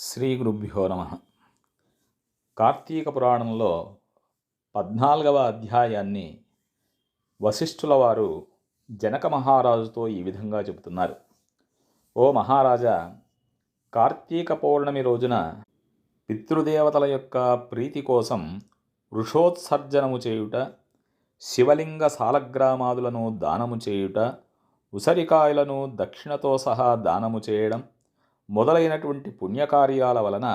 శ్రీ గురుభ్యో నమ. కార్తీక పురాణంలో 14వ అధ్యాయాన్ని వశిష్ఠుల వారు జనక మహారాజుతో ఈ విధంగా చెబుతున్నారు. ఓ మహారాజా, కార్తీక పౌర్ణమి రోజున పితృదేవతల యొక్క ప్రీతి కోసం వృషోత్సర్జనము చేయుట, శివలింగ సాలగ్రామాదులను దానము చేయుట, ఉసిరికాయలను దక్షిణతో సహా దానము చేయడం మొదలైనటువంటి పుణ్యకార్యాల వలన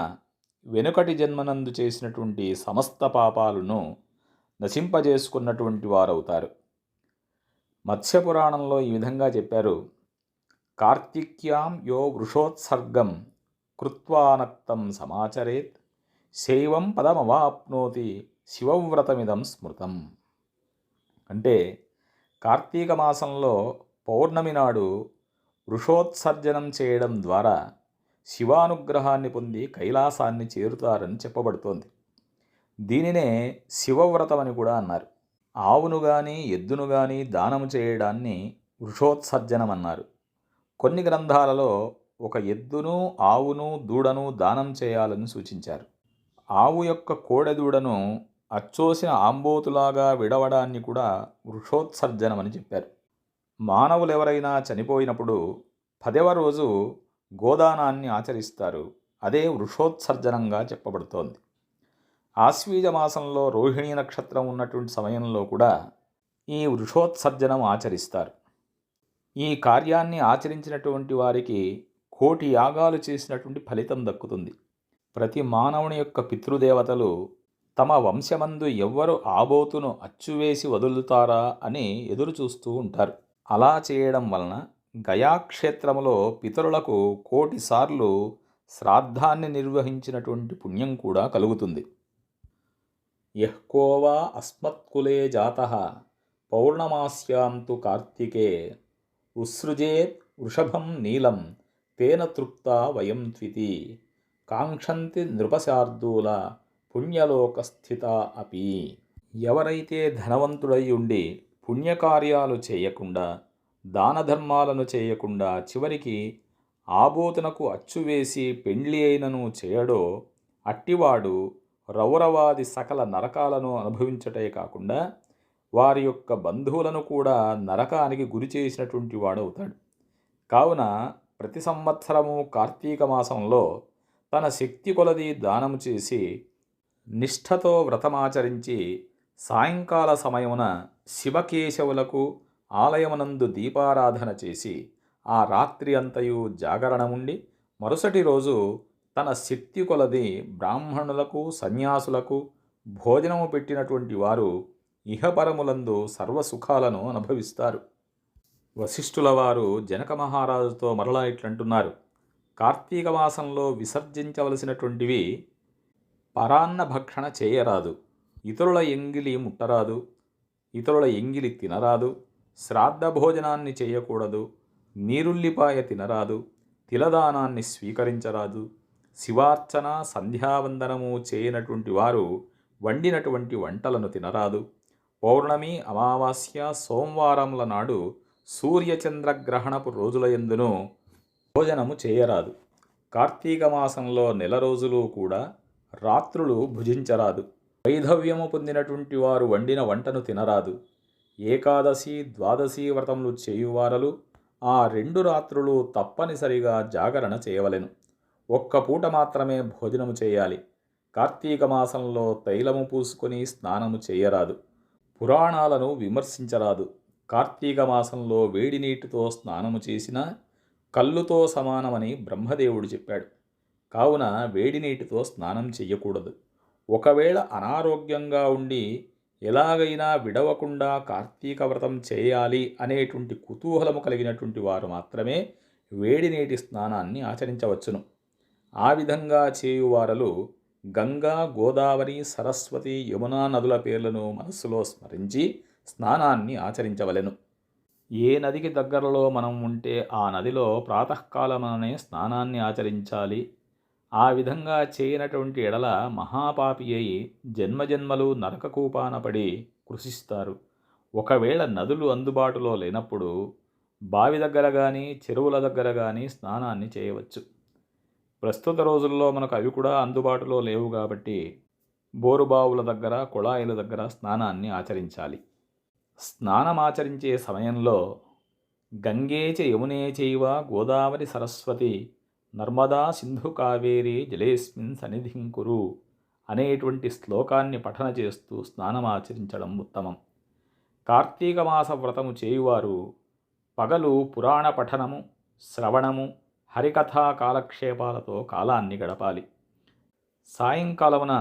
వెనుకటి జన్మనందు చేసినటువంటి సమస్త పాపాలను నశింపజేసుకున్నటువంటి వారవుతారు. మత్స్యపురాణంలో ఈ విధంగా చెప్పారు. కార్తిక్యాం యో వృషోత్సర్గం కృత్వానక్తం సమాచరేత్ శైవం పదమవాప్నోతి శివవ్రతమిదం స్మృతం. అంటే కార్తీక మాసంలో పౌర్ణమి నాడు వృషోత్సర్జనం చేయడం ద్వారా శివానుగ్రహాన్ని పొంది కైలాసాన్ని చేరుతారని చెప్పబడుతోంది. దీనినే శివవ్రతం అని కూడా అన్నారు. ఆవును కానీ ఎద్దును కానీ దానము చేయడాన్ని వృషోత్సర్జనం అన్నారు. కొన్ని గ్రంథాలలో ఒక ఎద్దును, ఆవును, దూడను దానం చేయాలని సూచించారు. ఆవు యొక్క కోడెదూడను అచ్చోసిన ఆంబోతులాగా విడవడాన్ని కూడా వృషోత్సర్జనం అని చెప్పారు. మానవులెవరైనా చనిపోయినప్పుడు 10వ రోజు గోదానాన్ని ఆచరిస్తారు. అదే వృషోత్సర్జనంగా చెప్పబడుతోంది. ఆశ్వీజ మాసంలో రోహిణీ నక్షత్రం ఉన్నటువంటి సమయంలో కూడా ఈ వృషోత్సర్జనం ఆచరిస్తారు. ఈ కార్యాన్ని ఆచరించినటువంటి వారికి 1,000,000 యాగాలు చేసినటువంటి ఫలితం దక్కుతుంది. ప్రతి మానవుని యొక్క పితృదేవతలు తమ వంశమందు ఎవ్వరు ఆబోతును అచ్చువేసి వదులుతారా అని ఎదురు చూస్తూ ఉంటారు. అలా చేయడం వలన గయాక్షేత్రములో పితరులకు 1,000,000 సార్లు శ్రాద్ధాన్ని నిర్వహించినటువంటి పుణ్యం కూడా కలుగుతుంది. యఃకోవా అస్మత్కులే జాతః పౌర్ణమాస్యాం తు కార్తికే ఉత్సృజేత్ వృషభం నీలం తేన తృప్తా వయం త్వితి కాంక్షంతి నృపశార్దూల పుణ్యలోకస్థిత అపి. ఎవరైతే ధనవంతుడై ఉండి పుణ్యకార్యాలు చేయకుండా, దానధర్మాలను చేయకుండా చివరికి ఆబోతునకు అచ్చువేసి పెండ్లి అయినను చేయడో అట్టివాడు రౌరవాది సకల నరకాలను అనుభవించటే కాకుండా వారి యొక్క బంధువులను కూడా నరకానికి గురి చేసినటువంటి వాడవుతాడు. కావున ప్రతి సంవత్సరము కార్తీక మాసంలో తన శక్తి కొలది దానము చేసి నిష్ఠతో వ్రతమాచరించి సాయంకాల సమయమున శివకేశవులకు ఆలయమునందు దీపారాధన చేసి ఆ రాత్రి అంతయు జాగరణముండి మరుసటి రోజు తన శక్తి కొలది బ్రాహ్మణులకు, సన్యాసులకు భోజనము పెట్టినటువంటి వారు ఇహపరములందు సర్వసుఖాలను అనుభవిస్తారు. వశిష్ఠుల వారు జనక మహారాజుతో మరలా ఇట్లంటున్నారు. కార్తీక మాసంలో విసర్జించవలసినటువంటివి: పరాన్న భక్షణ చేయరాదు, ఇతరుల ఎంగిలి ముట్టరాదు, ఇతరుల ఎంగిలి తినరాదు, శ్రాద్ధ భోజనాన్ని చేయకూడదు, నీరుల్లిపాయ తినరాదు, తిలదానాన్ని స్వీకరించరాదు, శివార్చన సంధ్యావందనము చేయనటువంటి వారు వండినటువంటి వంటలను తినరాదు, పౌర్ణమి, అమావాస్య, సోమవారముల నాడు సూర్యచంద్రగ్రహణపు రోజుల యందును భోజనము చేయరాదు. కార్తీక మాసంలో నెల రోజులు కూడా రాత్రులు భుజించరాదు. వైధవ్యము పొందినటువంటి వారు వండిన వంటను తినరాదు. ఏకాదశి, ద్వాదశి వ్రతములు చేయువారలు ఆ 2 రాత్రులు తప్పనిసరిగా జాగరణ చేయవలెను. ఒక్క పూట మాత్రమే భోజనము చేయాలి. కార్తీక మాసంలో తైలము పూసుకొని స్నానము చేయరాదు. పురాణాలను విమర్శించరాదు. కార్తీక మాసంలో వేడి నీటితో స్నానము చేసినా కల్లుతో సమానమని బ్రహ్మదేవుడు చెప్పాడు. కావున వేడి నీటితో స్నానం చెయ్యకూడదు. ఒకవేళ అనారోగ్యంగా ఉండి ఎలాగైనా విడవకుండా కార్తీక వ్రతం చేయాలి అనేటువంటి కుతూహలము కలిగినటువంటి వారు మాత్రమే వేడి నీటి స్నానాన్ని ఆచరించవచ్చును. ఆ విధంగా చేయువారలు గంగా, గోదావరి, సరస్వతి, యమునా నదుల పేర్లను మనస్సులో స్మరించి స్నానాన్ని ఆచరించవలెను. ఏ నదికి దగ్గరలో మనం ఉంటే ఆ నదిలో ప్రాతకాలమనే స్నానాన్ని ఆచరించాలి. ఆ విధంగా చేయనటువంటి ఎడల మహాపాపి అయి జన్మజన్మలు నరకకూపాన పడి కృషిస్తారు. ఒకవేళ నదులు అందుబాటులో లేనప్పుడు బావి దగ్గర కానీ చెరువుల దగ్గర కానీ స్నానాన్ని చేయవచ్చు. ప్రస్తుత రోజుల్లో మనకు అవి కూడా అందుబాటులో లేవు కాబట్టి బోరుబావుల దగ్గర కుళాయిల దగ్గర స్నానాన్ని ఆచరించాలి. స్నానమాచరించే సమయంలో గంగే చ యమునే చైవ గోదావరి సరస్వతి నర్మదా సింధు కావేరి జలేస్మిన్ సన్నిధిం కురు అనేటువంటి శ్లోకాన్ని పఠన చేస్తూ స్నానమాచరించడం ఉత్తమం. కార్తీక మాస వ్రతము చేయువారు పగలు పురాణ పఠనము, శ్రవణము, హరికథా కాలక్షేపాలతో కాలాన్ని గడపాలి. సాయంకాలమున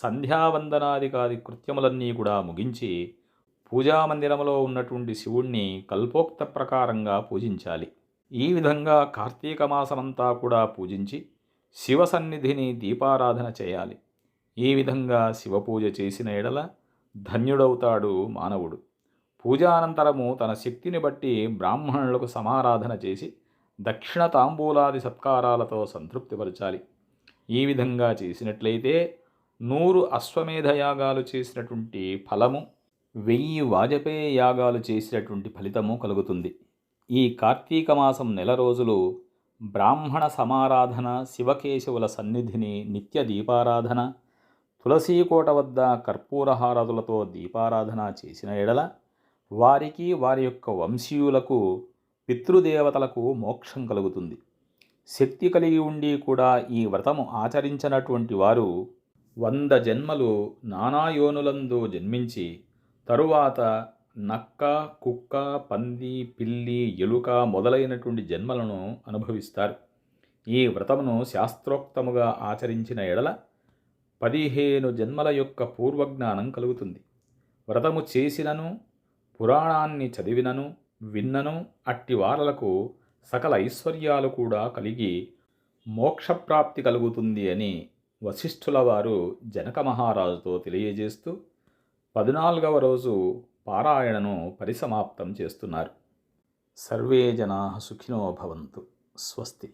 సంధ్యావందనాదికాది కృత్యములన్నీ కూడా ముగించి పూజామందిరములో ఉన్నటువంటి శివుణ్ణి కల్పోక్త ప్రకారంగా పూజించాలి. ఈ విధంగా కార్తీక మాసమంతా కూడా పూజించి శివ సన్నిధిని దీపారాధన చేయాలి. ఈ విధంగా శివపూజ చేసిన ఎడల ధన్యుడవుతాడు మానవుడు. పూజానంతరము తన శక్తిని బట్టి బ్రాహ్మణులకు సమారాధన చేసి దక్షిణ తాంబూలాది సత్కారాలతో సంతృప్తిపరచాలి. ఈ విధంగా చేసినట్లయితే 100 అశ్వమేధ యాగాలు చేసినటువంటి ఫలము, 1000 వాజపేయ యాగాలు చేసినటువంటి ఫలితము కలుగుతుంది. ఈ కార్తీక మాసం నెల రోజులు బ్రాహ్మణ సమారాధన, శివకేశవుల సన్నిధిని నిత్య దీపారాధన, తులసీకోట వద్ద కర్పూరహారతులతో దీపారాధన చేసిన ఎడల వారికి, వారి యొక్క వంశీయులకు, పితృదేవతలకు మోక్షం కలుగుతుంది. శక్తి కలిగి ఉండి కూడా ఈ వ్రతము ఆచరించినటువంటి వారు 100 జన్మలు నానాయోనులందు జన్మించి తరువాత నక్క, కుక్క, పంది, పిల్లి, ఎలుక మొదలైనటువంటి జన్మలను అనుభవిస్తారు. ఈ వ్రతమును శాస్త్రోక్తముగా ఆచరించిన ఎడల 15 జన్మల యొక్క పూర్వజ్ఞానం కలుగుతుంది. వ్రతము చేసినను, పురాణాన్ని చదివినను, విన్నను అట్టి వారలకు సకల ఐశ్వర్యాలు కూడా కలిగి మోక్షప్రాప్తి కలుగుతుంది అని వశిష్ఠుల వారు జనక మహారాజుతో తెలియజేస్తూ 14వ రోజు పారాయణను పరిసమాప్తం చేస్తున్నారు. సర్వే జనాః సుఖినో భవంతు. స్వస్తి.